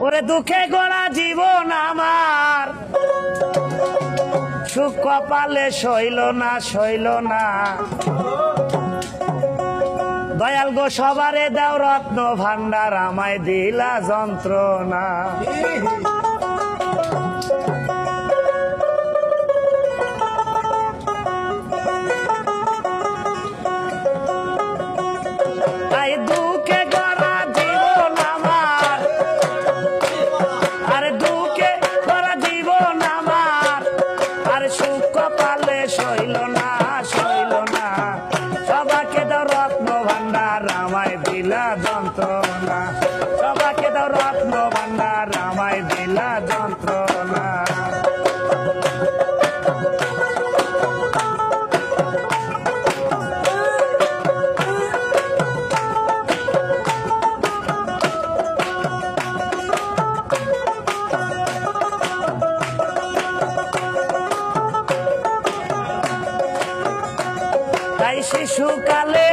ওরে দুঃখে গড়া জীবন আমার সুখ কপালে সইল না সইল না। দয়াল গো সবারে দাও রত্ন ভান্ডার, আমায় দিলা যন্ত্রণা। তাই দুঃখে গড়া জীবন আমার, আরে দুঃখে গড়া জীবন আমার, আর সুখ কপালে সইল না সইল না। সবাকে দাও রত্ন ভান্ডার, আমায় দিলা যন্ত্রণা। সবাকে দাও রত্ন ভান্ডার, আমায় দিলা যন্ত্রণা। তাই শিশুকালে